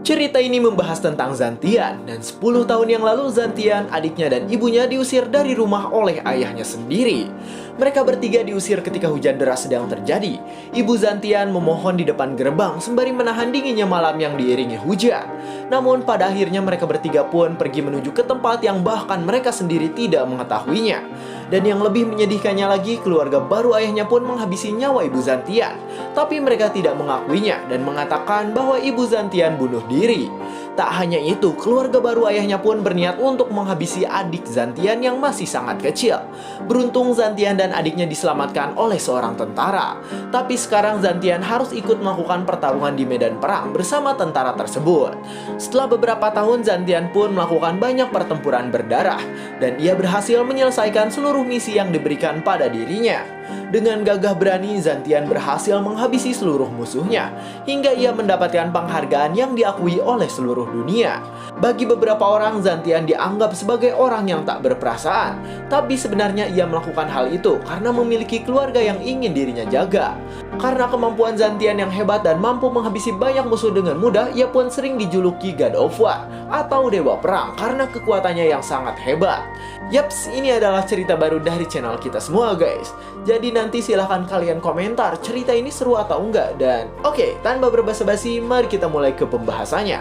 Cerita ini membahas tentang Zantian, dan 10 tahun yang lalu Zantian, adiknya dan ibunya diusir dari rumah oleh ayahnya sendiri. Mereka bertiga diusir ketika hujan deras sedang terjadi. Ibu Zantian memohon di depan gerbang sembari menahan dinginnya malam yang diiringi hujan. Namun pada akhirnya mereka bertiga pun pergi menuju ke tempat yang bahkan mereka sendiri tidak mengetahuinya. Dan yang lebih menyedihkannya lagi, keluarga baru ayahnya pun menghabisi nyawa ibu Zantian. Tapi mereka tidak mengakuinya dan mengatakan bahwa ibu Zantian bunuh diri. Tak hanya itu, keluarga baru ayahnya pun berniat untuk menghabisi adik Zantian yang masih sangat kecil. Beruntung Zantian dan adiknya diselamatkan oleh seorang tentara. Tapi sekarang Zantian harus ikut melakukan pertarungan di medan perang bersama tentara tersebut. Setelah beberapa tahun, Zantian pun melakukan banyak pertempuran berdarah. Dan ia berhasil menyelesaikan seluruh misi yang diberikan pada dirinya. Dengan gagah berani, Zantian berhasil menghabisi seluruh musuhnya, hingga ia mendapatkan penghargaan yang diakui oleh seluruh dunia. Bagi beberapa orang, Zantian dianggap sebagai orang yang tak berperasaan, tapi sebenarnya ia melakukan hal itu karena memiliki keluarga yang ingin dirinya jaga. Karena kemampuan Zantian yang hebat dan mampu menghabisi banyak musuh dengan mudah, ia pun sering dijuluki God of War atau Dewa Perang karena kekuatannya yang sangat hebat. Yaps, ini adalah cerita baru dari channel kita semua guys. Jadi nanti silahkan kalian komentar cerita ini seru atau enggak. Dan oke, tanpa berbasa-basi, mari kita mulai ke pembahasannya.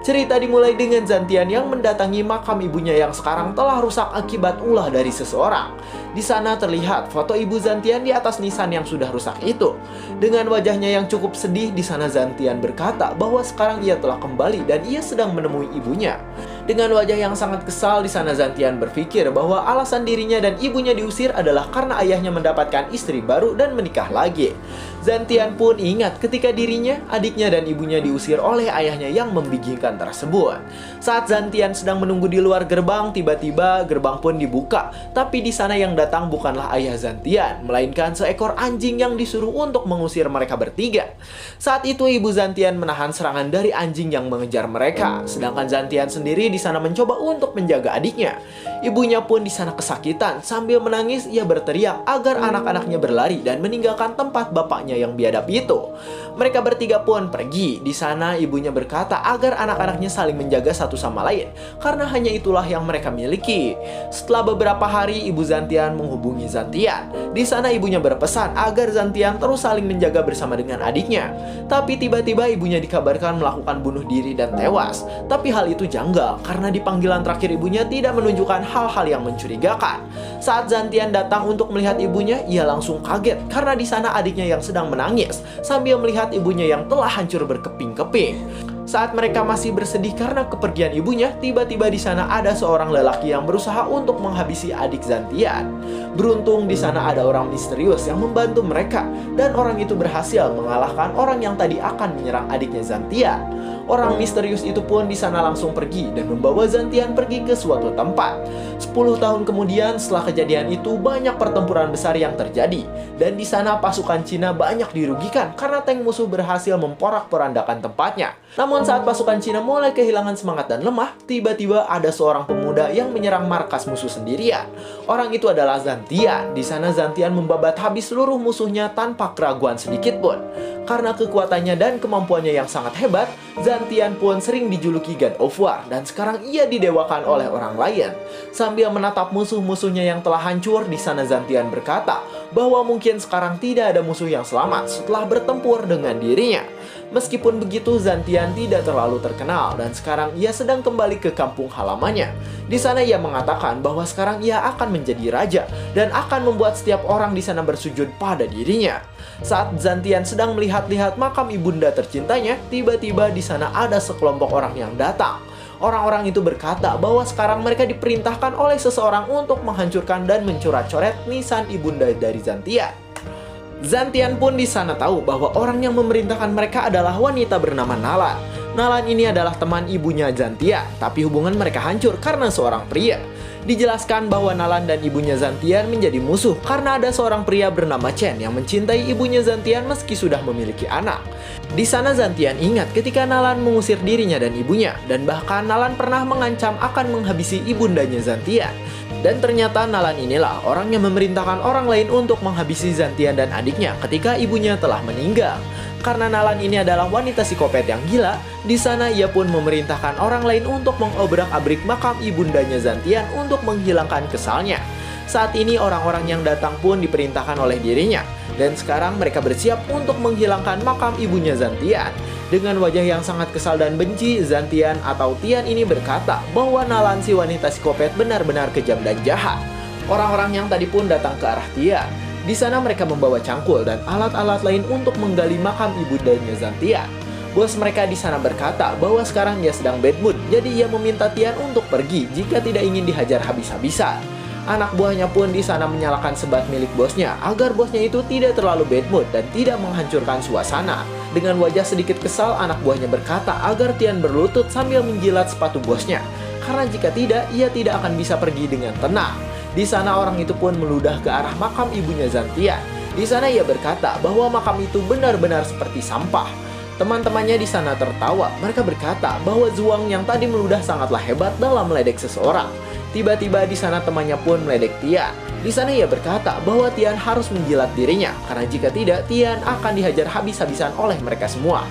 Cerita dimulai dengan Zantian yang mendatangi makam ibunya yang sekarang telah rusak akibat ulah dari seseorang. Di sana terlihat foto ibu Zantian di atas nisan yang sudah rusak itu. Dengan wajahnya yang cukup sedih, di sana Zantian berkata bahwa sekarang ia telah kembali dan ia sedang menemui ibunya. Dengan wajah yang sangat kesal, di sana Zantian berpikir bahwa alasan dirinya dan ibunya diusir adalah karena ayahnya mendapatkan istri baru dan menikah lagi. Zantian pun ingat ketika dirinya, adiknya dan ibunya diusir oleh ayahnya yang membingungkan tersebut. Saat Zantian sedang menunggu di luar gerbang, tiba-tiba gerbang pun dibuka. Tapi di sana yang datang bukanlah ayah Zantian, melainkan seekor anjing yang disuruh untuk mengusir mereka bertiga. Saat itu ibu Zantian menahan serangan dari anjing yang mengejar mereka, sedangkan Zantian sendiri di sana mencoba untuk menjaga adiknya. Ibunya pun di sana kesakitan, sambil menangis ia berteriak agar anak-anaknya berlari dan meninggalkan tempat bapaknya yang biadab itu. Mereka bertiga pun pergi. Di sana ibunya berkata agar anak-anaknya saling menjaga satu sama lain, karena hanya itulah yang mereka miliki. Setelah beberapa hari, ibu Zantian menghubungi Zantian. Di sana ibunya berpesan agar Zantian terus saling menjaga bersama dengan adiknya. Tapi tiba-tiba ibunya dikabarkan melakukan bunuh diri dan tewas. Tapi hal itu janggal karena di panggilan terakhir ibunya tidak menunjukkan hal-hal yang mencurigakan. Saat Zantian datang untuk melihat ibunya, ia langsung kaget karena di sana adiknya yang sedang menangis sambil melihat ibunya yang telah hancur berkeping-keping. Saat mereka masih bersedih karena kepergian ibunya, tiba-tiba di sana ada seorang lelaki yang berusaha untuk menghabisi adik Zantian. Beruntung di sana ada orang misterius yang membantu mereka, dan orang itu berhasil mengalahkan orang yang tadi akan menyerang adiknya Zantian. Orang misterius itu pun di sana langsung pergi dan membawa Zantian pergi ke suatu tempat. 10 tahun kemudian setelah kejadian itu, banyak pertempuran besar yang terjadi, dan di sana pasukan Cina banyak dirugikan karena tank musuh berhasil memporak-porandakan tempatnya. Namun saat pasukan Cina mulai kehilangan semangat dan lemah, tiba-tiba ada seorang pemuda yang menyerang markas musuh sendirian. Orang itu adalah Zantian. Di sana Zantian membabat habis seluruh musuhnya tanpa keraguan sedikit pun. Karena kekuatannya dan kemampuannya yang sangat hebat, Zantian pun sering dijuluki God of War, dan sekarang ia didewakan oleh orang lain. Sambil menatap musuh-musuhnya yang telah hancur, di sana Zantian berkata bahwa mungkin sekarang tidak ada musuh yang selamat setelah bertempur dengan dirinya. Meskipun begitu, Zantian tidak terlalu terkenal dan sekarang ia sedang kembali ke kampung halamannya. Di sana ia mengatakan bahwa sekarang ia akan menjadi raja dan akan membuat setiap orang di sana bersujud pada dirinya. Saat Zantian sedang melihat-lihat makam ibunda tercintanya, tiba-tiba di sana ada sekelompok orang yang datang. Orang-orang itu berkata bahwa sekarang mereka diperintahkan oleh seseorang untuk menghancurkan dan mencoret-coret nisan ibunda dari Zantian. Zantian pun di sana tahu bahwa orang yang memerintahkan mereka adalah wanita bernama Nalan. Nalan ini adalah teman ibunya Zantian, tapi hubungan mereka hancur karena seorang pria. Dijelaskan bahwa Nalan dan ibunya Zantian menjadi musuh karena ada seorang pria bernama Chen yang mencintai ibunya Zantian meski sudah memiliki anak. Di sana Zantian ingat ketika Nalan mengusir dirinya dan ibunya, dan bahkan Nalan pernah mengancam akan menghabisi ibundanya Zantian. Dan ternyata Nalan inilah orang yang memerintahkan orang lain untuk menghabisi Zantian dan adiknya ketika ibunya telah meninggal. Karena Nalan ini adalah wanita psikopat yang gila, di sana ia pun memerintahkan orang lain untuk mengobrak-abrik makam ibundanya Zantian untuk menghilangkan kesalnya. Saat ini orang-orang yang datang pun diperintahkan oleh dirinya, dan sekarang mereka bersiap untuk menghilangkan makam ibunya Zantian. Dengan wajah yang sangat kesal dan benci, Zantian atau Tian ini berkata bahwa Nalan si wanita psikopat benar-benar kejam dan jahat. Orang-orang yang tadi pun datang ke arah Tian. Di sana mereka membawa cangkul dan alat-alat lain untuk menggali makam ibundanya Zantian. Bos mereka di sana berkata bahwa sekarang ia sedang bad mood, jadi ia meminta Tian untuk pergi jika tidak ingin dihajar habis-habisan. Anak buahnya pun di sana menyalakan sebat milik bosnya agar bosnya itu tidak terlalu bad mood dan tidak menghancurkan suasana. Dengan wajah sedikit kesal, anak buahnya berkata agar Tian berlutut sambil menjilat sepatu bosnya. Karena jika tidak, ia tidak akan bisa pergi dengan tenang. Di sana orang itu pun meludah ke arah makam ibunya Zantian. Di sana ia berkata bahwa makam itu benar-benar seperti sampah. Teman-temannya di sana tertawa. Mereka berkata bahwa Zhuang yang tadi meludah sangatlah hebat dalam meledek seseorang. Tiba-tiba di sana temannya pun meledek Tian. Di sana ia berkata bahwa Tian harus menjilat dirinya, karena jika tidak, Tian akan dihajar habis-habisan oleh mereka semua.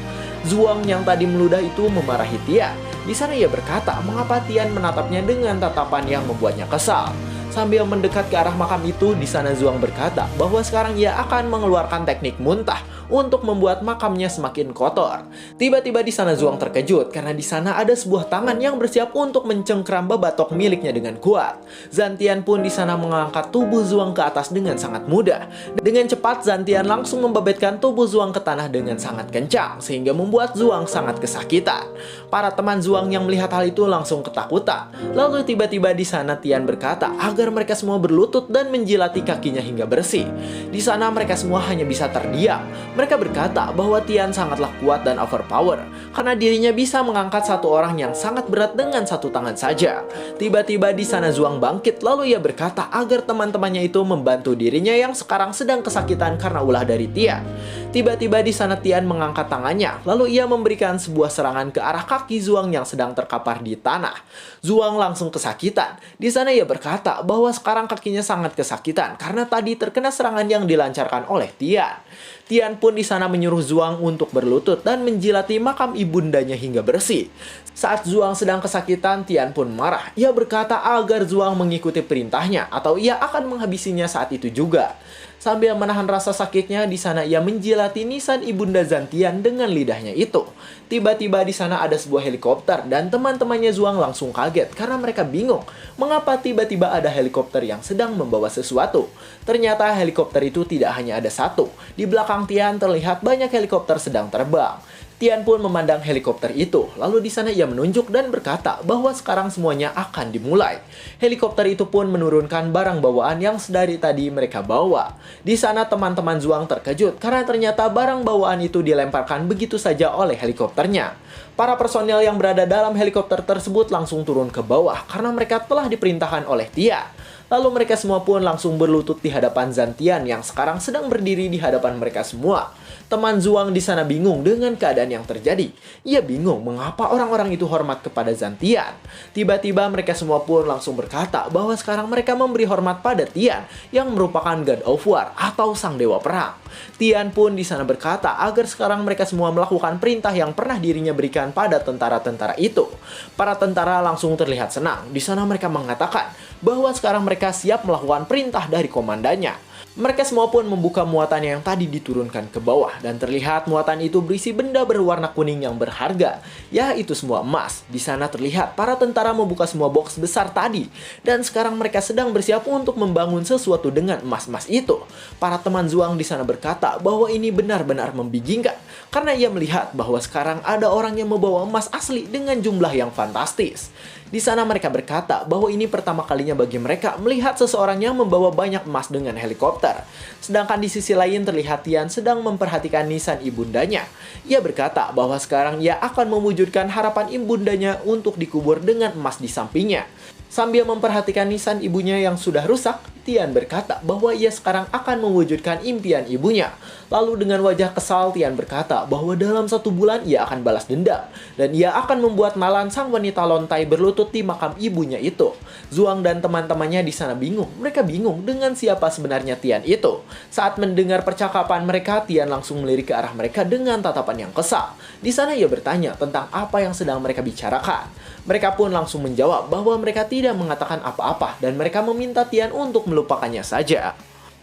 Zhuang yang tadi meludah itu memarahi Tian. Di sana ia berkata mengapa Tian menatapnya dengan tatapan yang membuatnya kesal. Sambil mendekat ke arah makam itu, di sana Zhuang berkata bahwa sekarang ia akan mengeluarkan teknik muntah untuk membuat makamnya semakin kotor. Tiba-tiba di sana Zhuang terkejut karena di sana ada sebuah tangan yang bersiap untuk mencengkram batok miliknya dengan kuat. Zantian pun di sana mengangkat tubuh Zhuang ke atas dengan sangat mudah. Dengan cepat Zantian langsung membabetkan tubuh Zhuang ke tanah dengan sangat kencang sehingga membuat Zhuang sangat kesakitan. Para teman Zhuang yang melihat hal itu langsung ketakutan. Lalu tiba-tiba di sana Tian berkata agar mereka semua berlutut dan menjilati kakinya hingga bersih. Di sana mereka semua hanya bisa terdiam. Mereka berkata bahwa Tian sangatlah kuat dan overpower karena dirinya bisa mengangkat satu orang yang sangat berat dengan satu tangan saja. Tiba-tiba di sana Zhuang bangkit lalu ia berkata agar teman-temannya itu membantu dirinya yang sekarang sedang kesakitan karena ulah dari Tian. Tiba-tiba di sana Tian mengangkat tangannya lalu ia memberikan sebuah serangan ke arah kaki Zhuang yang sedang terkapar di tanah. Zhuang langsung kesakitan. Di sana ia berkata bahwa sekarang kakinya sangat kesakitan karena tadi terkena serangan yang dilancarkan oleh Tian. Tian pun di sana menyuruh Zhuang untuk berlutut dan menjilati makam ibundanya hingga bersih. Saat Zhuang sedang kesakitan, Tian pun marah. Ia berkata agar Zhuang mengikuti perintahnya atau ia akan menghabisinya saat itu juga. Sambil menahan rasa sakitnya, di sana ia menjilati nisan ibunda Zantian dengan lidahnya itu. Tiba-tiba di sana ada sebuah helikopter dan teman-temannya Zhuang langsung kaget karena mereka bingung mengapa tiba-tiba ada helikopter yang sedang membawa sesuatu. Ternyata helikopter itu tidak hanya ada satu. Di belakang Tian terlihat banyak helikopter sedang terbang. Tian pun memandang helikopter itu, lalu di sana ia menunjuk dan berkata bahwa sekarang semuanya akan dimulai. Helikopter itu pun menurunkan barang bawaan yang sedari tadi mereka bawa. Di sana teman-teman Zhuang terkejut karena ternyata barang bawaan itu dilemparkan begitu saja oleh helikopternya. Para personel yang berada dalam helikopter tersebut langsung turun ke bawah karena mereka telah diperintahkan oleh Tian. Lalu mereka semua pun langsung berlutut di hadapan Zantian yang sekarang sedang berdiri di hadapan mereka semua. Teman Zhuang di sana bingung dengan keadaan yang terjadi. Ia bingung mengapa orang-orang itu hormat kepada Zantian. Tiba-tiba mereka semua pun langsung berkata bahwa sekarang mereka memberi hormat pada Tian yang merupakan God of War atau sang dewa perang. Tian pun di sana berkata agar sekarang mereka semua melakukan perintah yang pernah dirinya berikan pada tentara-tentara itu. Para tentara langsung terlihat senang. Di sana mereka mengatakan bahwa sekarang mereka siap melakukan perintah dari komandannya. Mereka semua pun membuka muatannya yang tadi diturunkan ke bawah dan terlihat muatan itu berisi benda berwarna kuning yang berharga, yaitu semua emas. Di sana terlihat para tentara membuka semua box besar tadi dan sekarang mereka sedang bersiap untuk membangun sesuatu dengan emas-emas itu. Para teman Zhuang di sana berkata bahwa ini benar-benar membingungkan karena ia melihat bahwa sekarang ada orang yang membawa emas asli dengan jumlah yang fantastis. Di sana mereka berkata bahwa ini pertama kalinya bagi mereka melihat seseorang yang membawa banyak emas dengan helikopter. Sedangkan di sisi lain terlihat Tian sedang memperhatikan nisan ibundanya. Ia berkata bahwa sekarang ia akan mewujudkan harapan ibundanya untuk dikubur dengan emas di sampingnya. Sambil memperhatikan nisan ibunya yang sudah rusak, Tian berkata bahwa ia sekarang akan mewujudkan impian ibunya. Lalu dengan wajah kesal, Tian berkata bahwa dalam 1 bulan ia akan balas dendam. Dan ia akan membuat Nalan, sang wanita lontai, berlutut di makam ibunya itu. Zhuang dan teman-temannya di sana bingung. Mereka bingung dengan siapa sebenarnya Tian itu. Saat mendengar percakapan mereka, Tian langsung melirik ke arah mereka dengan tatapan yang kesal. Di sana ia bertanya tentang apa yang sedang mereka bicarakan. Mereka pun langsung menjawab bahwa mereka tidak mengatakan apa-apa dan mereka meminta Tian untuk melupakannya saja.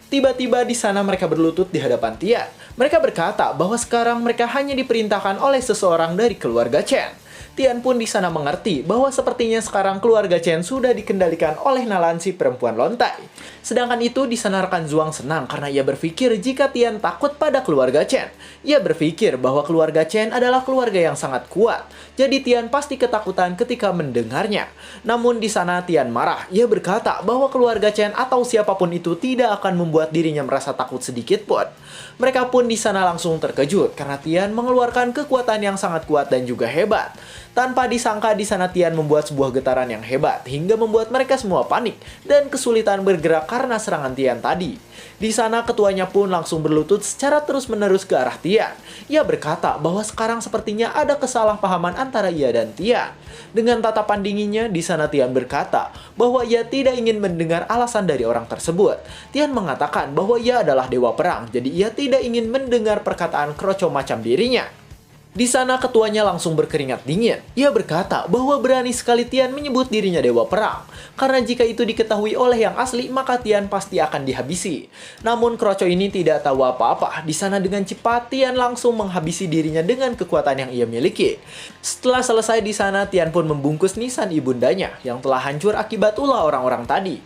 Tiba-tiba di sana mereka berlutut di hadapan Tian. Mereka berkata bahwa sekarang mereka hanya diperintahkan oleh seseorang dari keluarga Chen. Tian pun di sana mengerti bahwa sepertinya sekarang keluarga Chen sudah dikendalikan oleh Nalan, si perempuan lontai. Sedangkan itu di sana rekan Zhuang senang karena ia berpikir jika Tian takut pada keluarga Chen. Ia berpikir bahwa keluarga Chen adalah keluarga yang sangat kuat. Jadi Tian pasti ketakutan ketika mendengarnya. Namun di sana Tian marah. Ia berkata bahwa keluarga Chen atau siapapun itu tidak akan membuat dirinya merasa takut sedikit pun. Mereka pun di sana langsung terkejut karena Tian mengeluarkan kekuatan yang sangat kuat dan juga hebat. Tanpa disangka di sana Tian membuat sebuah getaran yang hebat hingga membuat mereka semua panik dan kesulitan bergerak karena serangan Tian tadi. Di sana ketuanya pun langsung berlutut secara terus-menerus ke arah Tian. Ia berkata bahwa sekarang sepertinya ada kesalahpahaman antara ia dan Tian. Dengan tatapan dinginnya, di sana Tian berkata bahwa ia tidak ingin mendengar alasan dari orang tersebut. Tian mengatakan bahwa ia adalah dewa perang, jadi ia tidak ingin mendengar perkataan kroco macam dirinya. Di sana ketuanya langsung berkeringat dingin. Ia berkata bahwa berani sekali Tian menyebut dirinya dewa perang. Karena jika itu diketahui oleh yang asli, maka Tian pasti akan dihabisi. Namun kroco ini tidak tahu apa-apa. Di sana dengan cepat Tian langsung menghabisi dirinya dengan kekuatan yang ia miliki. Setelah selesai di sana, Tian pun membungkus nisan ibundanya yang telah hancur akibat ulah orang-orang tadi.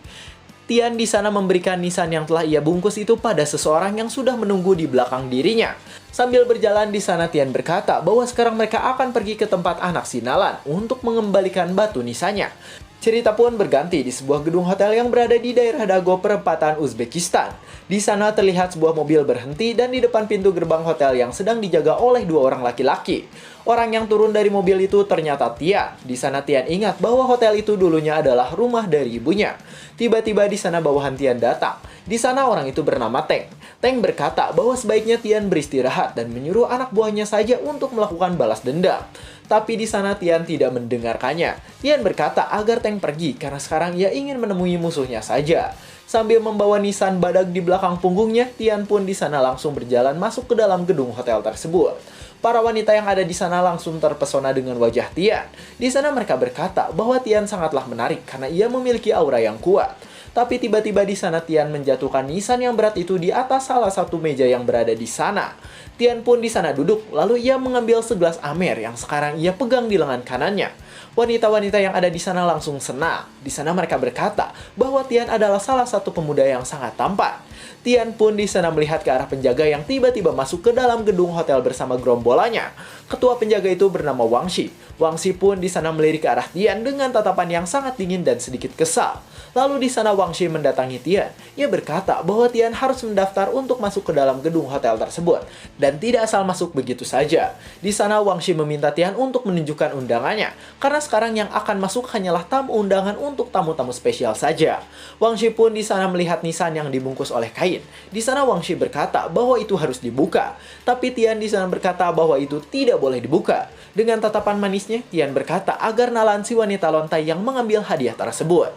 Tian di sana memberikan nisan yang telah ia bungkus itu pada seseorang yang sudah menunggu di belakang dirinya. Sambil berjalan di sana Tian berkata bahwa sekarang mereka akan pergi ke tempat anak si Nalan untuk mengembalikan batu nisannya. Cerita pun berganti di sebuah gedung hotel yang berada di daerah Dago, perempatan Uzbekistan. Di sana terlihat sebuah mobil berhenti dan di depan pintu gerbang hotel yang sedang dijaga oleh 2 orang laki-laki. Orang yang turun dari mobil itu ternyata Tian. Di sana Tian ingat bahwa hotel itu dulunya adalah rumah dari ibunya. Tiba-tiba di sana bawahan Tian datang. Di sana orang itu bernama Teng. Teng berkata bahwa sebaiknya Tian beristirahat dan menyuruh anak buahnya saja untuk melakukan balas dendam. Tapi di sana Tian tidak mendengarkannya. Tian berkata agar Teng pergi karena sekarang ia ingin menemui musuhnya saja. Sambil membawa nisan badak di belakang punggungnya, Tian pun di sana langsung berjalan masuk ke dalam gedung hotel tersebut. Para wanita yang ada di sana langsung terpesona dengan wajah Tian. Di sana mereka berkata bahwa Tian sangatlah menarik karena ia memiliki aura yang kuat. Tapi tiba-tiba di sana Tian menjatuhkan nisan yang berat itu di atas salah satu meja yang berada di sana. Tian pun di sana duduk, lalu ia mengambil segelas amer yang sekarang ia pegang di lengan kanannya. Wanita-wanita yang ada di sana langsung senang. Di sana mereka berkata bahwa Tian adalah salah satu pemuda yang sangat tampan. Tian pun di sana melihat ke arah penjaga yang tiba-tiba masuk ke dalam gedung hotel bersama gerombolannya. Ketua penjaga itu bernama Wang Shi. Wang Shi pun di sana melirik ke arah Tian dengan tatapan yang sangat dingin dan sedikit kesal. Lalu di sana Wang Shi mendatangi Tian. Ia berkata bahwa Tian harus mendaftar untuk masuk ke dalam gedung hotel tersebut dan tidak asal masuk begitu saja. Di sana Wang Shi meminta Tian untuk menunjukkan undangannya karena sekarang yang akan masuk hanyalah tamu undangan untuk tamu-tamu spesial saja. Wang Shi pun di sana melihat nisan yang dibungkus oleh kain. Di sana Wang Shi berkata bahwa itu harus dibuka, tapi Tian di sana berkata bahwa itu tidak boleh dibuka. Dengan tatapan manisnya, Tian berkata agar Nalan, si wanita lontai yang mengambil hadiah tersebut.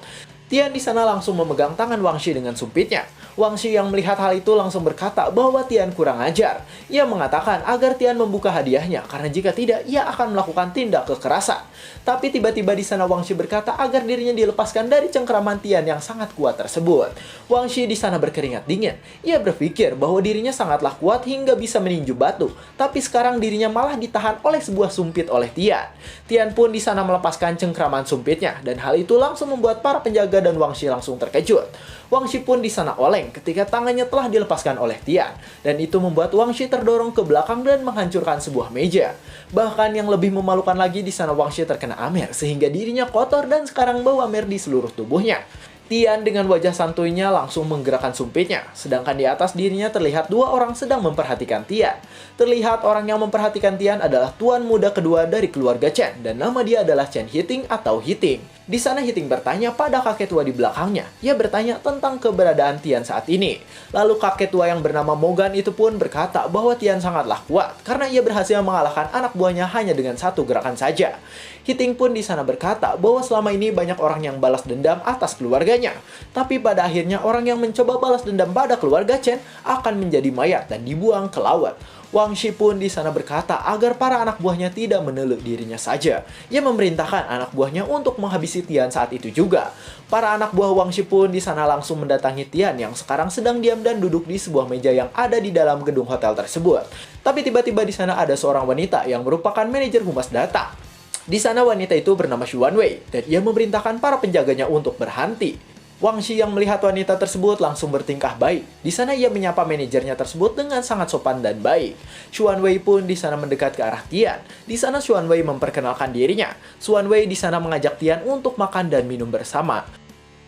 Tian di sana langsung memegang tangan Wang Shi dengan sumpitnya. Wang Shi yang melihat hal itu langsung berkata bahwa Tian kurang ajar. Ia mengatakan agar Tian membuka hadiahnya karena jika tidak ia akan melakukan tindak kekerasan. Tapi tiba-tiba di sana Wang Shi berkata agar dirinya dilepaskan dari cengkraman Tian yang sangat kuat tersebut. Wang Shi di sana berkeringat dingin. Ia berpikir bahwa dirinya sangatlah kuat hingga bisa meninju batu, tapi sekarang dirinya malah ditahan oleh sebuah sumpit oleh Tian. Tian pun di sana melepaskan cengkraman sumpitnya dan hal itu langsung membuat para penjaga dan Wang Shi langsung terkejut. Wang Shi pun di sana oleng ketika tangannya telah dilepaskan oleh Tian, dan itu membuat Wang Shi terdorong ke belakang dan menghancurkan sebuah meja. Bahkan yang lebih memalukan lagi di sana Wang Shi terkena amer sehingga dirinya kotor dan sekarang bau amer di seluruh tubuhnya. Tian dengan wajah santuinya langsung menggerakkan sumpitnya, sedangkan di atas dirinya terlihat dua orang sedang memperhatikan Tian. Terlihat orang yang memperhatikan Tian adalah tuan muda kedua dari keluarga Chen, dan nama dia adalah Chen Hiting atau Hiting. Di sana Hiting bertanya pada kakek tua di belakangnya. Ia bertanya tentang keberadaan Tian saat ini. Lalu kakek tua yang bernama Mogan itu pun berkata bahwa Tian sangatlah kuat, karena ia berhasil mengalahkan anak buahnya hanya dengan satu gerakan saja. Hiting pun di sana berkata bahwa selama ini banyak orang yang balas dendam atas keluarganya. Tapi pada akhirnya orang yang mencoba balas dendam pada keluarga Chen akan menjadi mayat dan dibuang ke laut. Wang Shi pun di sana berkata agar para anak buahnya tidak meneluk dirinya saja. Ia memerintahkan anak buahnya untuk menghabisi Tian saat itu juga. Para anak buah Wang Shi pun di sana langsung mendatangi Tian yang sekarang sedang diam dan duduk di sebuah meja yang ada di dalam gedung hotel tersebut. Tapi tiba-tiba di sana ada seorang wanita yang merupakan manajer humas datang. Di sana wanita itu bernama Xuan Wei dan ia memerintahkan para penjaganya untuk berhenti. Wang Shi yang melihat wanita tersebut langsung bertingkah baik. Di sana ia menyapa manajernya tersebut dengan sangat sopan dan baik. Xuan Wei pun di sana mendekat ke arah Tian. Di sana Xuan Wei memperkenalkan dirinya. Xuan Wei di sana mengajak Tian untuk makan dan minum bersama.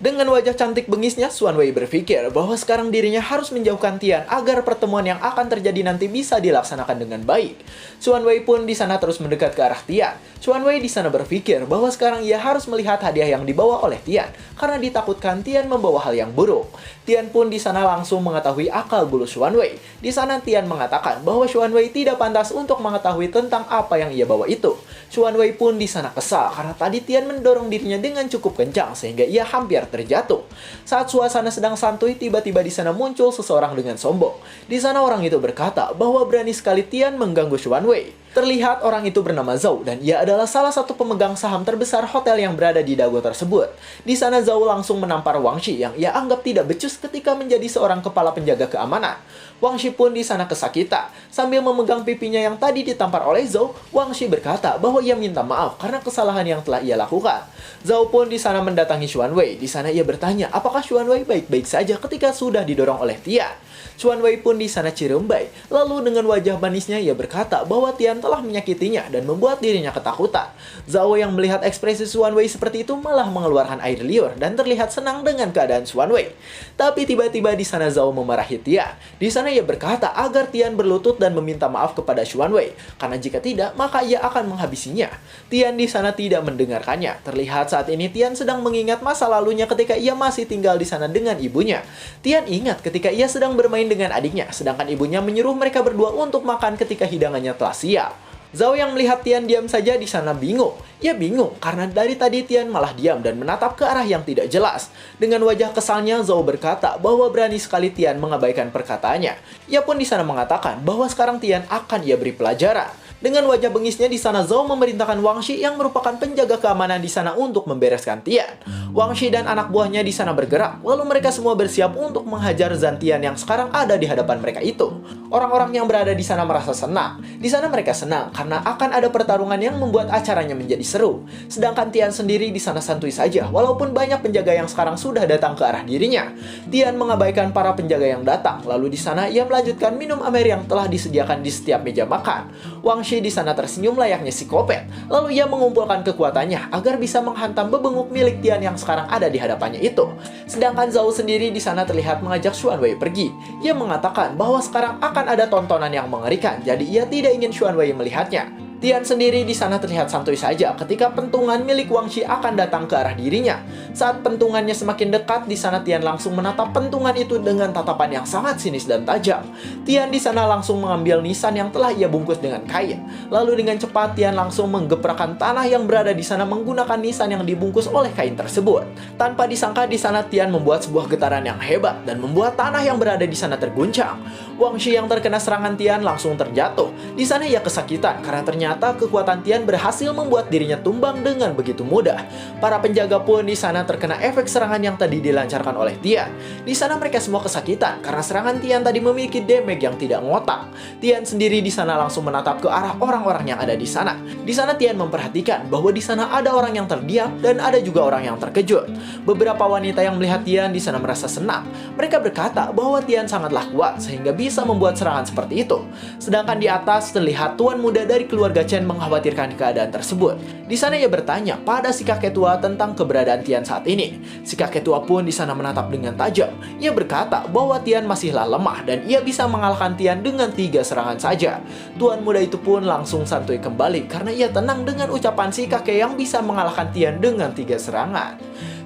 Dengan wajah cantik bengisnya, Xuan Wei berpikir bahwa sekarang dirinya harus menjauhkan Tian agar pertemuan yang akan terjadi nanti bisa dilaksanakan dengan baik. Xuan Wei pun di sana terus mendekat ke arah Tian. Xuan Wei di sana berpikir bahwa sekarang ia harus melihat hadiah yang dibawa oleh Tian karena ditakutkan Tian membawa hal yang buruk. Tian pun di sana langsung mengetahui akal bulu Xuan Wei. Di sana Tian mengatakan bahwa Xuan Wei tidak pantas untuk mengetahui tentang apa yang ia bawa itu. Xuan Wei pun di sana kesal karena tadi Tian mendorong dirinya dengan cukup kencang sehingga ia hampir terjatuh. Saat suasana sedang santuy, tiba-tiba di sana muncul seseorang dengan sombong. Di sana orang itu berkata bahwa berani sekali Tian mengganggu Xuan Wei. Terlihat orang itu bernama Zhou dan ia adalah salah satu pemegang saham terbesar hotel yang berada di dago tersebut. Di sana Zhou langsung menampar Wang Shi yang ia anggap tidak becus ketika menjadi seorang kepala penjaga keamanan. Wang Shi pun di sana kesakitan. Sambil memegang pipinya yang tadi ditampar oleh Zhou, Wang Shi berkata bahwa ia minta maaf karena kesalahan yang telah ia lakukan. Zhou pun di sana mendatangi Xuan Wei. Di sana ia bertanya apakah Xuan Wei baik-baik saja ketika sudah didorong oleh Tian. Xuan Wei pun di sana cirembai. Lalu dengan wajah manisnya ia berkata bahwa Tian telah menyakitinya dan membuat dirinya ketakutan. Zhao yang melihat ekspresi Xuan Wei seperti itu malah mengeluarkan air liur dan terlihat senang dengan keadaan Xuan Wei. Tapi tiba-tiba di sana Zhao memarahi Tian. Di sana ia berkata agar Tian berlutut dan meminta maaf kepada Xuan Wei, karena jika tidak maka ia akan menghabisinya. Tian di sana tidak mendengarkannya. Terlihat saat ini Tian sedang mengingat masa lalunya ketika ia masih tinggal di sana dengan ibunya. Tian ingat ketika ia sedang bermain dengan adiknya, sedangkan ibunya menyuruh mereka berdua untuk makan ketika hidangannya telah siap. Zhao yang melihat Tian diam saja di sana bingung. Ia bingung karena dari tadi Tian malah diam dan menatap ke arah yang tidak jelas. Dengan wajah kesalnya, Zhao berkata bahwa berani sekali Tian mengabaikan perkataannya. Ia pun di sana mengatakan bahwa sekarang Tian akan ia beri pelajaran. Dengan wajah bengisnya di sana Zhao memerintahkan Wang Shi yang merupakan penjaga keamanan di sana untuk membereskan Tian. Wang Shi dan anak buahnya di sana bergerak, lalu mereka semua bersiap untuk menghajar Zhan Tian yang sekarang ada di hadapan mereka itu. Orang-orang yang berada di sana merasa senang. Di sana mereka senang karena akan ada pertarungan yang membuat acaranya menjadi seru. Sedangkan Tian sendiri di sana santuy saja, walaupun banyak penjaga yang sekarang sudah datang ke arah dirinya. Tian mengabaikan para penjaga yang datang, lalu di sana ia melanjutkan minum amer yang telah disediakan di setiap meja makan. Wang Shi di sana tersenyum layaknya psikopat. Lalu ia mengumpulkan kekuatannya agar bisa menghantam bebenguk milik Tian yang sekarang ada di hadapannya itu. Sedangkan Zhao sendiri di sana terlihat mengajak Xuan Wei pergi. Ia mengatakan bahwa sekarang akan ada tontonan yang mengerikan, jadi ia tidak ingin Xuan Wei melihatnya. Tian sendiri di sana terlihat santuy saja ketika pentungan milik Wang Shi akan datang ke arah dirinya. Saat pentungannya semakin dekat, di sana Tian langsung menatap pentungan itu dengan tatapan yang sangat sinis dan tajam. Tian di sana langsung mengambil nisan yang telah ia bungkus dengan kain. Lalu dengan cepat Tian langsung menggeprakkan tanah yang berada di sana menggunakan nisan yang dibungkus oleh kain tersebut. Tanpa disangka di sana Tian membuat sebuah getaran yang hebat dan membuat tanah yang berada di sana terguncang. Wang Shi yang terkena serangan Tian langsung terjatuh. Di sana ia kesakitan karena ternyata kekuatan Tian berhasil membuat dirinya tumbang dengan begitu mudah. Para penjaga pun di sana terkena efek serangan yang tadi dilancarkan oleh Tian. Di sana mereka semua kesakitan karena serangan Tian tadi memiliki damage yang tidak ngotak. Tian sendiri di sana langsung menatap ke arah orang-orang yang ada di sana. Di sana Tian memperhatikan bahwa di sana ada orang yang terdiam dan ada juga orang yang terkejut. Beberapa wanita yang melihat Tian di sana merasa senang. Mereka berkata bahwa Tian sangatlah kuat sehingga bisa bisa membuat serangan seperti itu. Sedangkan di atas terlihat tuan muda dari keluarga Chen mengkhawatirkan keadaan tersebut. Di sana ia bertanya pada si kakek tua tentang keberadaan Tian saat ini. Si kakek tua pun di sana menatap dengan tajam. Ia berkata bahwa Tian masihlah lemah dan ia bisa mengalahkan Tian dengan 3 serangan saja. Tuan muda itu pun langsung santuy kembali karena ia tenang dengan ucapan si kakek yang bisa mengalahkan Tian dengan 3 serangan.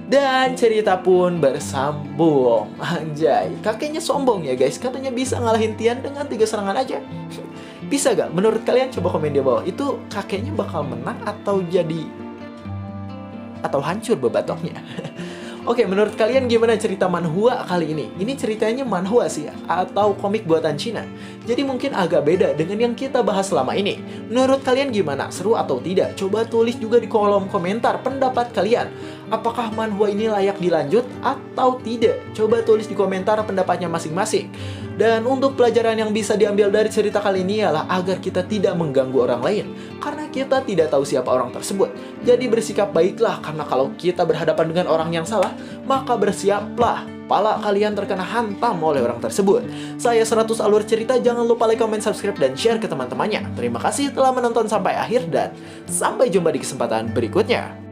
Dan cerita pun bersambung. Anjay, kakeknya sombong ya guys, katanya bisa ngalahin Tian dengan 3 serangan aja. Bisa gak? Menurut kalian coba komen di bawah. Itu kakeknya bakal menang atau hancur bebatoknya? Oke, menurut kalian gimana cerita manhwa kali ini? Ini ceritanya manhwa sih, atau komik buatan Cina. Jadi mungkin agak beda dengan yang kita bahas selama ini. Menurut kalian gimana? Seru atau tidak? Coba tulis juga di kolom komentar pendapat kalian. Apakah manhwa ini layak dilanjut atau tidak? Coba tulis di komentar pendapatnya masing-masing. Dan untuk pelajaran yang bisa diambil dari cerita kali ini ialah agar kita tidak mengganggu orang lain. Karena kita tidak tahu siapa orang tersebut. Jadi bersikap baiklah, karena kalau kita berhadapan dengan orang yang salah, maka bersiaplah pala kalian terkena hantam oleh orang tersebut. Saya 100 Alur Cerita, jangan lupa like, comment, subscribe, dan share ke teman-temannya. Terima kasih telah menonton sampai akhir dan sampai jumpa di kesempatan berikutnya.